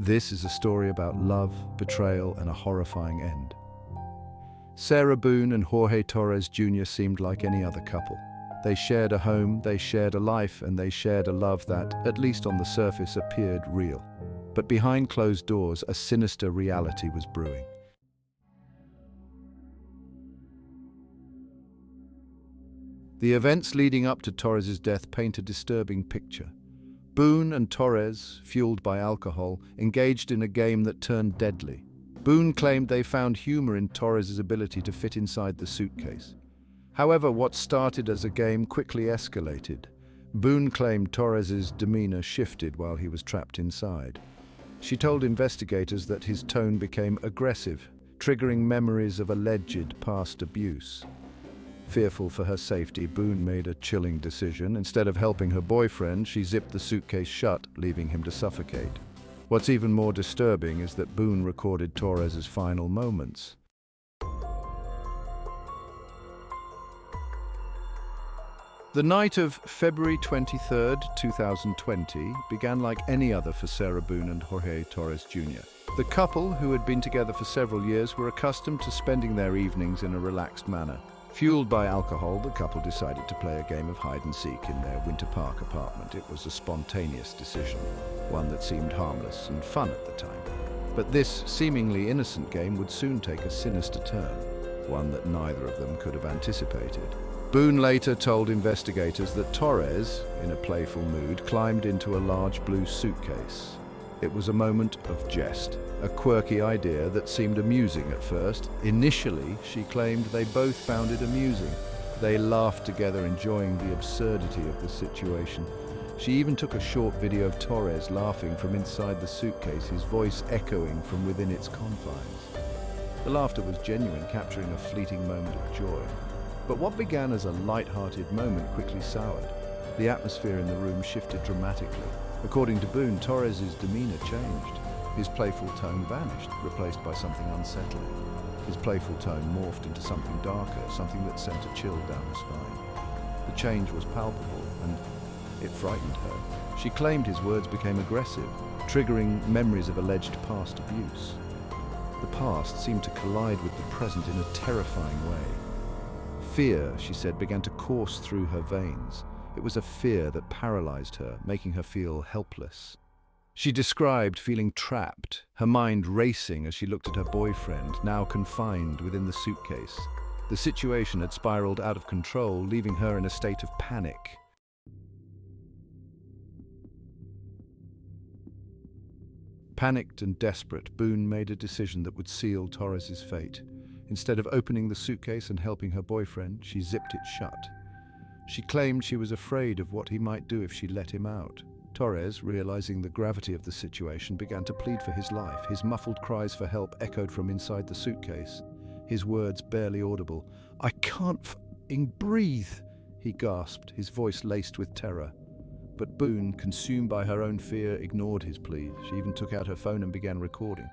This is a story about love, betrayal, and a horrifying end. Sarah Boone and Jorge Torres Jr. seemed like any other couple. They shared a home, they shared a life, and they shared a love that, at least on the surface, appeared real. But behind closed doors, a sinister reality was brewing. The events leading up to Torres's death paint a disturbing picture. Boone and Torres, fueled by alcohol, engaged in a game that turned deadly. Boone claimed they found humor in Torres's ability to fit inside the suitcase. However, what started as a game quickly escalated. Boone claimed Torres's demeanor shifted while he was trapped inside. She told investigators that his tone became aggressive, triggering memories of alleged past abuse. Fearful for her safety, Boone made a chilling decision. Instead of helping her boyfriend, she zipped the suitcase shut, leaving him to suffocate. What's even more disturbing is that Boone recorded Torres's final moments. The night of February 23, 2020, began like any other for Sarah Boone and Jorge Torres Jr. The couple, who had been together for several years, were accustomed to spending their evenings in a relaxed manner. Fueled by alcohol, the couple decided to play a game of hide-and-seek in their Winter Park apartment. It was a spontaneous decision, one that seemed harmless and fun at the time. But this seemingly innocent game would soon take a sinister turn, one that neither of them could have anticipated. Boone later told investigators that Torres, in a playful mood, climbed into a large blue suitcase. It was a moment of jest, a quirky idea that seemed amusing at first. Initially, she claimed they both found it amusing. They laughed together, enjoying the absurdity of the situation. She even took a short video of Torres laughing from inside the suitcase, his voice echoing from within its confines. The laughter was genuine, capturing a fleeting moment of joy. But what began as a light-hearted moment quickly soured. The atmosphere in the room shifted dramatically. According to Boone, Torres's demeanor changed. His playful tone vanished, replaced by something unsettling. His playful tone morphed into something darker, something that sent a chill down her spine. The change was palpable, and it frightened her. She claimed his words became aggressive, triggering memories of alleged past abuse. The past seemed to collide with the present in a terrifying way. Fear, she said, began to course through her veins. It was a fear that paralyzed her, making her feel helpless. She described feeling trapped, her mind racing as she looked at her boyfriend, now confined within the suitcase. The situation had spiraled out of control, leaving her in a state of panic. Panicked and desperate, Boone made a decision that would seal Torres's fate. Instead of opening the suitcase and helping her boyfriend, she zipped it shut. She claimed she was afraid of what he might do if she let him out. Torres, realizing the gravity of the situation, began to plead for his life. His muffled cries for help echoed from inside the suitcase, his words barely audible. "I can't f***ing breathe," he gasped, his voice laced with terror. But Boone, consumed by her own fear, ignored his plea. She even took out her phone and began recording.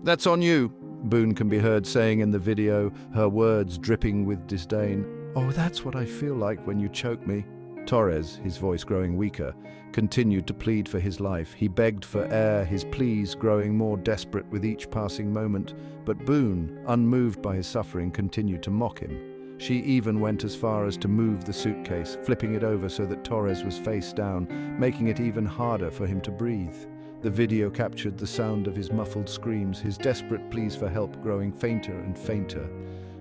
"That's on you," Boone can be heard saying in the video, her words dripping with disdain. "Oh, that's what I feel like when you choke me." Torres, his voice growing weaker, continued to plead for his life. He begged for air, his pleas growing more desperate with each passing moment. But Boone, unmoved by his suffering, continued to mock him. She even went as far as to move the suitcase, flipping it over so that Torres was face down, making it even harder for him to breathe. The video captured the sound of his muffled screams, his desperate pleas for help growing fainter and fainter.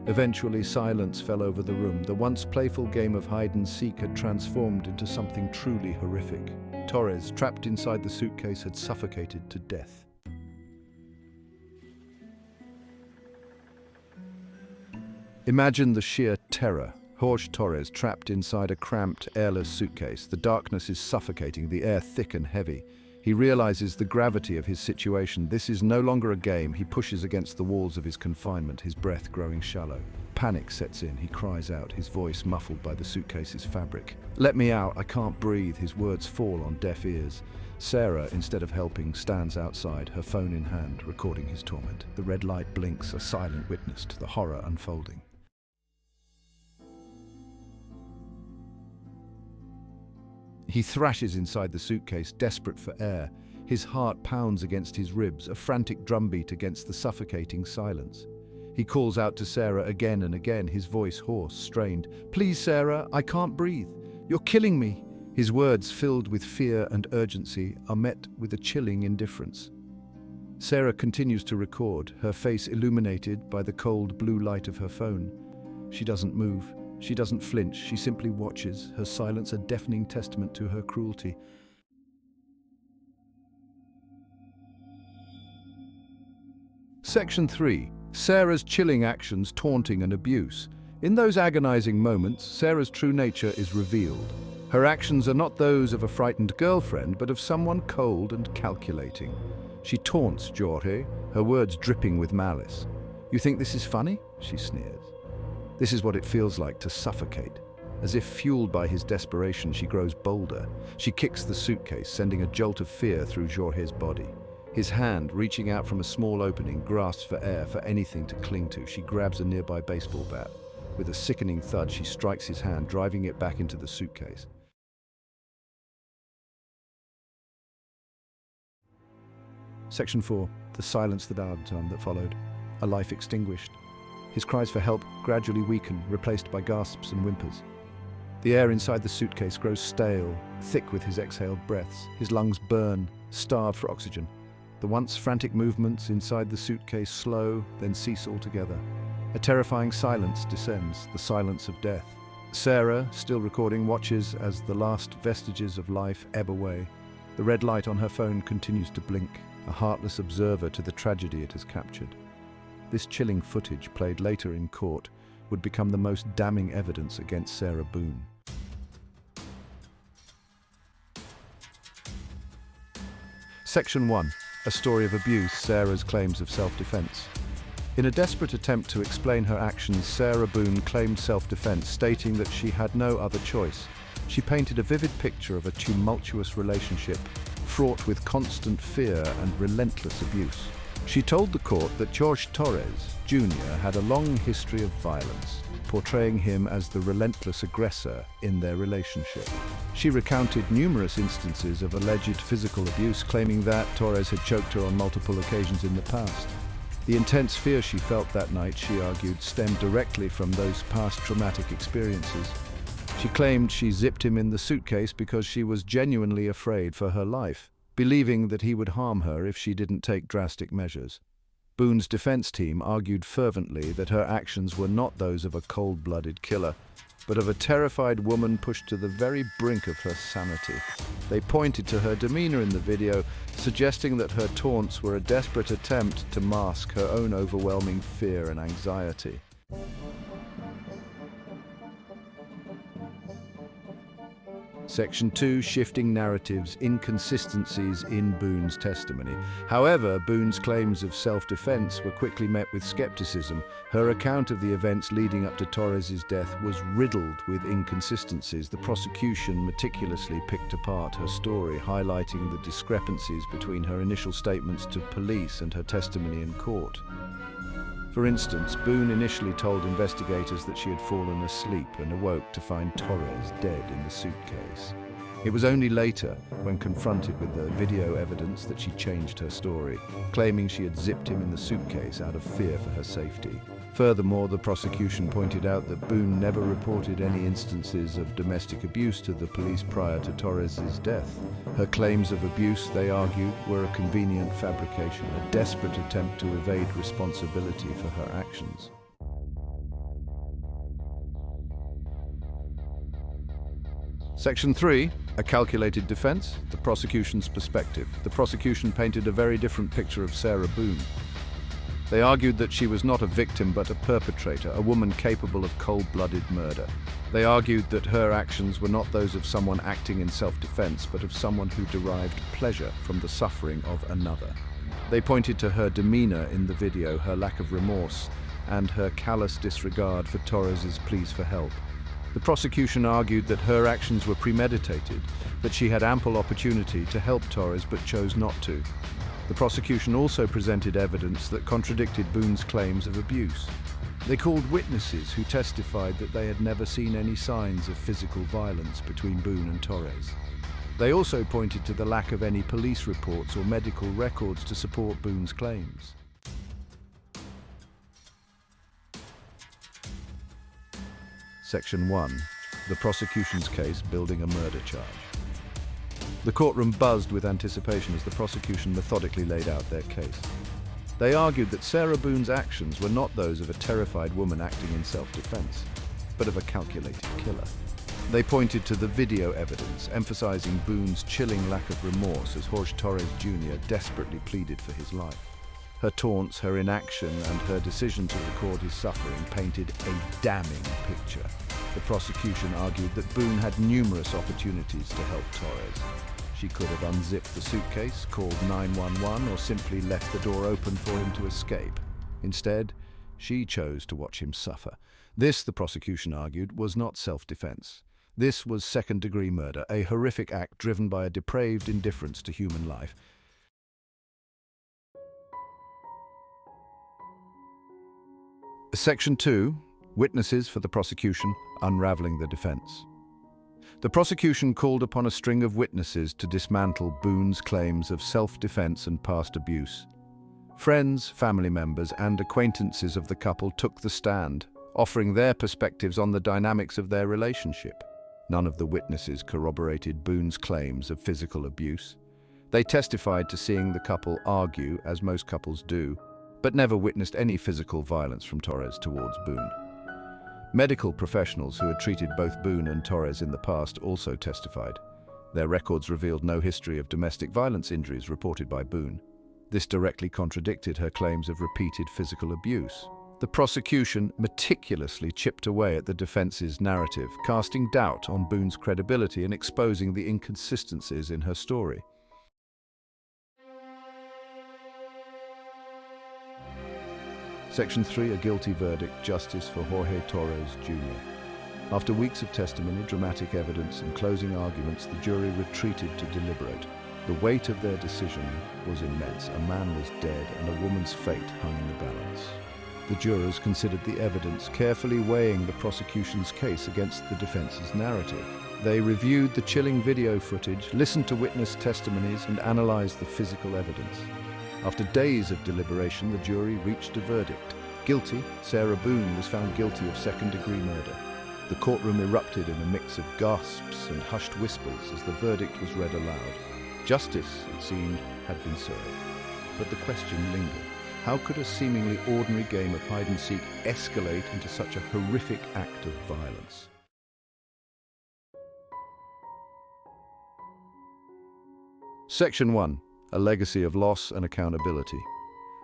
Eventually, silence fell over the room. The once playful game of hide-and-seek had transformed into something truly horrific. Torres, trapped inside the suitcase, had suffocated to death. Imagine the sheer terror. Jorge Torres, trapped inside a cramped, airless suitcase. The darkness is suffocating, the air thick and heavy. He realizes the gravity of his situation. This is no longer a game. He pushes against the walls of his confinement, his breath growing shallow. Panic sets in. He cries out, his voice muffled by the suitcase's fabric. "Let me out, I can't breathe." His words fall on deaf ears. Sarah, instead of helping, stands outside, her phone in hand, recording his torment. The red light blinks, a silent witness to the horror unfolding. He thrashes inside the suitcase, desperate for air. His heart pounds against his ribs, a frantic drumbeat against the suffocating silence. He calls out to Sarah again and again, his voice hoarse, strained. "Please, Sarah, I can't breathe. You're killing me." His words, filled with fear and urgency, are met with a chilling indifference. Sarah continues to record, her face illuminated by the cold blue light of her phone. She doesn't move. She doesn't flinch. She simply watches, her silence a deafening testament to her cruelty. Section 3. Sarah's chilling actions, taunting and abuse. In those agonizing moments, Sarah's true nature is revealed. Her actions are not those of a frightened girlfriend, but of someone cold and calculating. She taunts Jorge, her words dripping with malice. "You think this is funny?" she sneers. This is what it feels like to suffocate. As if fueled by his desperation, she grows bolder. She kicks the suitcase, sending a jolt of fear through Jorge's body. His hand, reaching out from a small opening, grasps for air, for anything to cling to. She grabs a nearby baseball bat. With a sickening thud, she strikes his hand, driving it back into the suitcase. Section 4. The silence that followed. A life extinguished. His cries for help gradually weaken, replaced by gasps and whimpers. The air inside the suitcase grows stale, thick with his exhaled breaths. His lungs burn, starved for oxygen. The once frantic movements inside the suitcase slow, then cease altogether. A terrifying silence descends, the silence of death. Sarah, still recording, watches as the last vestiges of life ebb away. The red light on her phone continues to blink, a heartless observer to the tragedy it has captured. This chilling footage, played later in court, would become the most damning evidence against Sarah Boone. Section 1. A story of abuse, Sarah's claims of self-defense. In a desperate attempt to explain her actions, Sarah Boone claimed self-defense, stating that she had no other choice. She painted a vivid picture of a tumultuous relationship, fraught with constant fear and relentless abuse. She told the court that Jorge Torres Jr. had a long history of violence, portraying him as the relentless aggressor in their relationship. She recounted numerous instances of alleged physical abuse, claiming that Torres had choked her on multiple occasions in the past. The intense fear she felt that night, she argued, stemmed directly from those past traumatic experiences. She claimed she zipped him in the suitcase because she was genuinely afraid for her life, believing that he would harm her if she didn't take drastic measures. Boone's defense team argued fervently that her actions were not those of a cold-blooded killer, but of a terrified woman pushed to the very brink of her sanity. They pointed to her demeanor in the video, suggesting that her taunts were a desperate attempt to mask her own overwhelming fear and anxiety. Section 2. Shifting narratives, inconsistencies in Boone's testimony. However, Boone's claims of self-defense were quickly met with skepticism. Her account of the events leading up to Torres's death was riddled with inconsistencies. The prosecution meticulously picked apart her story, highlighting the discrepancies between her initial statements to police and her testimony in court. For instance, Boone initially told investigators that she had fallen asleep and awoke to find Torres dead in the suitcase. It was only later, when confronted with the video evidence, that she changed her story, claiming she had zipped him in the suitcase out of fear for her safety. Furthermore, the prosecution pointed out that Boone never reported any instances of domestic abuse to the police prior to Torres's death. Her claims of abuse, they argued, were a convenient fabrication, a desperate attempt to evade responsibility for her actions. Section 3. A calculated defense, the prosecution's perspective. The prosecution painted a very different picture of Sarah Boone. They argued that she was not a victim but a perpetrator, a woman capable of cold-blooded murder. They argued that her actions were not those of someone acting in self-defense, but of someone who derived pleasure from the suffering of another. They pointed to her demeanor in the video, her lack of remorse, and her callous disregard for Torres's pleas for help. The prosecution argued that her actions were premeditated, that she had ample opportunity to help Torres but chose not to. The prosecution also presented evidence that contradicted Boone's claims of abuse. They called witnesses who testified that they had never seen any signs of physical violence between Boone and Torres. They also pointed to the lack of any police reports or medical records to support Boone's claims. Section 1. The prosecution's case building a murder charge. The courtroom buzzed with anticipation as the prosecution methodically laid out their case. They argued that Sarah Boone's actions were not those of a terrified woman acting in self-defense, but of a calculated killer. They pointed to the video evidence, emphasizing Boone's chilling lack of remorse as Jorge Torres Jr. desperately pleaded for his life. Her taunts, her inaction, and her decision to record his suffering painted a damning picture. The prosecution argued that Boone had numerous opportunities to help Torres. She could have unzipped the suitcase, called 911, or simply left the door open for him to escape. Instead, she chose to watch him suffer. This, the prosecution argued, was not self-defense. This was second-degree murder, a horrific act driven by a depraved indifference to human life. Section 2. Witnesses for the prosecution, unraveling the defense. The prosecution called upon a string of witnesses to dismantle Boone's claims of self-defense and past abuse. Friends, family members, and acquaintances of the couple took the stand, offering their perspectives on the dynamics of their relationship. None of the witnesses corroborated Boone's claims of physical abuse. They testified to seeing the couple argue, as most couples do, but never witnessed any physical violence from Torres towards Boone. Medical professionals who had treated both Boone and Torres in the past also testified. Their records revealed no history of domestic violence injuries reported by Boone. This directly contradicted her claims of repeated physical abuse. The prosecution meticulously chipped away at the defense's narrative, casting doubt on Boone's credibility and exposing the inconsistencies in her story. Section 3. A guilty verdict, justice for Jorge Torres Jr. After weeks of testimony, dramatic evidence, and closing arguments, the jury retreated to deliberate. The weight of their decision was immense. A man was dead, and a woman's fate hung in the balance. The jurors considered the evidence, carefully weighing the prosecution's case against the defense's narrative. They reviewed the chilling video footage, listened to witness testimonies, and analyzed the physical evidence. After days of deliberation, the jury reached a verdict. Guilty, Sarah Boone was found guilty of second-degree murder. The courtroom erupted in a mix of gasps and hushed whispers as the verdict was read aloud. Justice, it seemed, had been served. But the question lingered. How could a seemingly ordinary game of hide-and-seek escalate into such a horrific act of violence? Section 1. A legacy of loss and accountability.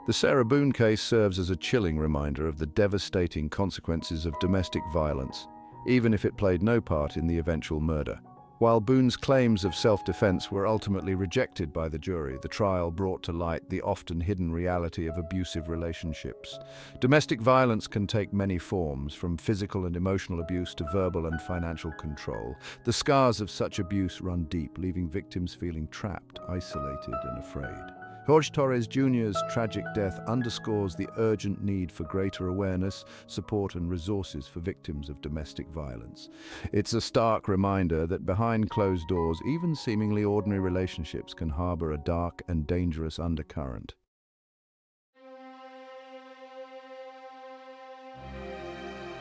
The Sarah Boone case serves as a chilling reminder of the devastating consequences of domestic violence, even if it played no part in the eventual murder. While Boone's claims of self-defense were ultimately rejected by the jury, the trial brought to light the often hidden reality of abusive relationships. Domestic violence can take many forms, from physical and emotional abuse to verbal and financial control. The scars of such abuse run deep, leaving victims feeling trapped, isolated, and afraid. Jorge Torres Jr.'s tragic death underscores the urgent need for greater awareness, support, and resources for victims of domestic violence. It's a stark reminder that behind closed doors, even seemingly ordinary relationships can harbor a dark and dangerous undercurrent.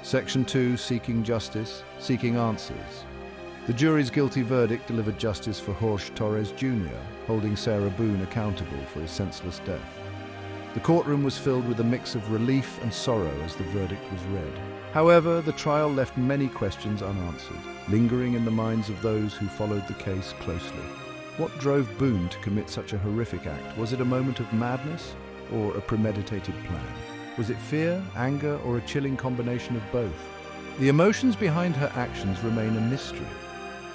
Section 2. Seeking justice, seeking answers. The jury's guilty verdict delivered justice for Jorge Torres Jr., holding Sarah Boone accountable for his senseless death. The courtroom was filled with a mix of relief and sorrow as the verdict was read. However, the trial left many questions unanswered, lingering in the minds of those who followed the case closely. What drove Boone to commit such a horrific act? Was it a moment of madness or a premeditated plan? Was it fear, anger, or a chilling combination of both? The emotions behind her actions remain a mystery.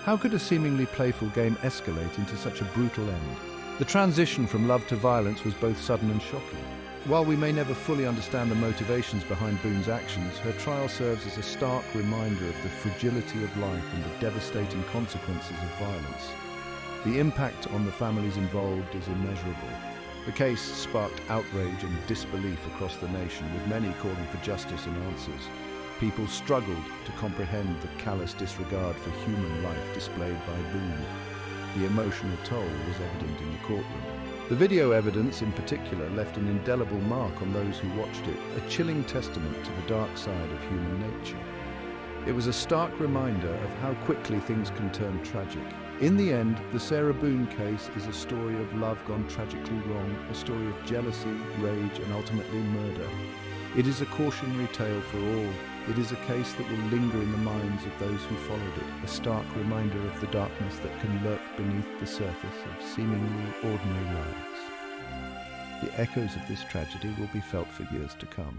How could a seemingly playful game escalate into such a brutal end? The transition from love to violence was both sudden and shocking. While we may never fully understand the motivations behind Boone's actions, her trial serves as a stark reminder of the fragility of life and the devastating consequences of violence. The impact on the families involved is immeasurable. The case sparked outrage and disbelief across the nation, with many calling for justice and answers. People struggled to comprehend the callous disregard for human life displayed by Boone. The emotional toll was evident in the courtroom. The video evidence in particular left an indelible mark on those who watched it, a chilling testament to the dark side of human nature. It was a stark reminder of how quickly things can turn tragic. In the end, the Sarah Boone case is a story of love gone tragically wrong, a story of jealousy, rage, and ultimately murder. It is a cautionary tale for all. It is a case that will linger in the minds of those who followed it, a stark reminder of the darkness that can lurk beneath the surface of seemingly ordinary lives. The echoes of this tragedy will be felt for years to come.